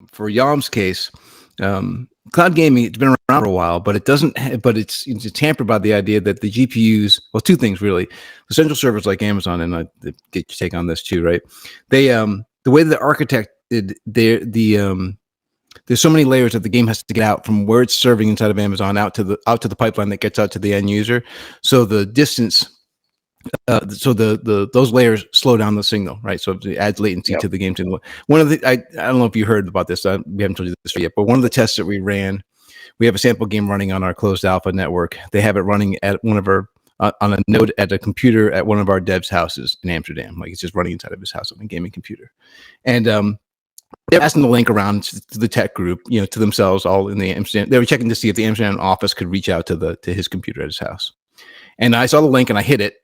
for YOM's case, cloud gaming, it's been around for a while, but it doesn't. But it's hampered by the idea that the GPUs. Well, two things really. The central servers like Amazon, and I get your take on this too, right? They the way that they're architected, there's so many layers that the game has to get out from where it's serving inside of Amazon out to the pipeline that gets out to the end user. So the distance. So those layers slow down the signal, right? So it adds latency to the game. One of the I don't know if you heard about this. We haven't told you this yet, but one of the tests that we ran, we have a sample game running on our closed alpha network. They have it running at one of our on a node at a computer at one of our devs' houses in Amsterdam. Like it's just running inside of his house on a gaming computer, and they're passing the link around to the tech group, to themselves, all in the Amsterdam. They were checking to see if the Amsterdam office could reach out to his computer at his house, and I saw the link and I hit it.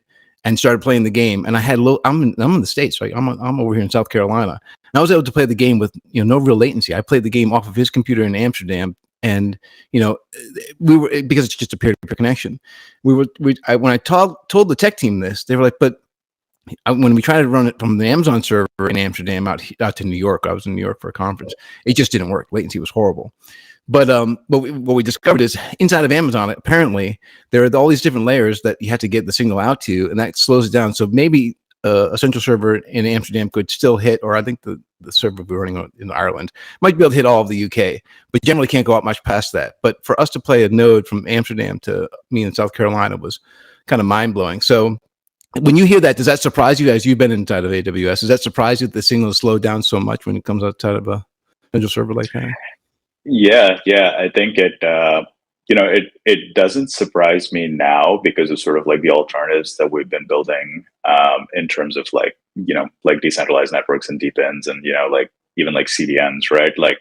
And started playing the game, and I had I'm in the States, right? I'm over here in South Carolina, and I was able to play the game with no real latency. I played the game off of his computer in Amsterdam, and we were, because it's just a peer-to-peer connection. When I told the tech team this, they were like, but when we tried to run it from the Amazon server in Amsterdam out to New York, I was in New York for a conference. It just didn't work. Latency was horrible. But what we discovered is inside of Amazon, apparently there are all these different layers that you have to get the signal out to, and that slows it down. So maybe a central server in Amsterdam could still hit, or I think the server we're running in Ireland might be able to hit all of the UK, but generally can't go out much past that. But for us to play a node from Amsterdam to me in South Carolina was kind of mind blowing. So when you hear that, does that surprise you as you've been inside of AWS? Does that surprise you that the signal is slowed down so much when it comes outside of a central server like that? Yeah. I think it doesn't surprise me now because of sort of like the alternatives that we've been building in terms of like decentralized networks and DePINs and like even like CDNs, right? Like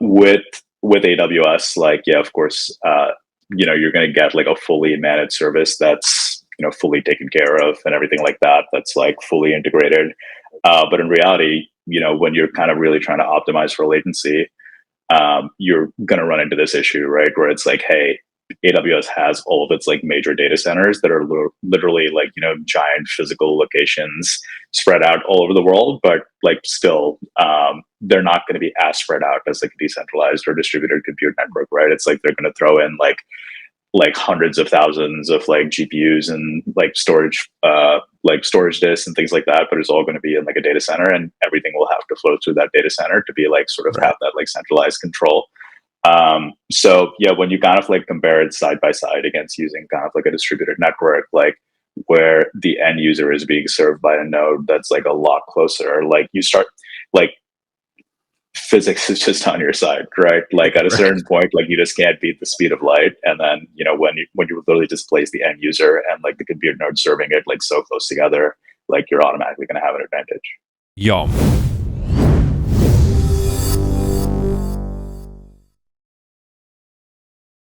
with AWS, like of course, you're going to get like a fully managed service that's fully taken care of and everything like that. That's like fully integrated. But in reality, when you're kind of really trying to optimize for latency, you're going to run into this issue, right? Where it's like, hey, AWS has all of its like major data centers that are literally like, giant physical locations spread out all over the world, but like still, they're not going to be as spread out as like a decentralized or distributed compute network, right? It's like they're going to throw in like hundreds of thousands of like GPUs and like storage disks and things like that, but it's all going to be in like a data center, and everything will have to flow through that data center to be like sort of have that like centralized control. So yeah, when you kind of like compare it side by side against using kind of like a distributed network, like where the end user is being served by a node that's like a lot closer, like you start like physics is just on your side, right? Like at a certain point, like you just can't beat the speed of light. And then, when you literally displace the end user and like the compute node serving it like so close together, like you're automatically going to have an advantage. YOM.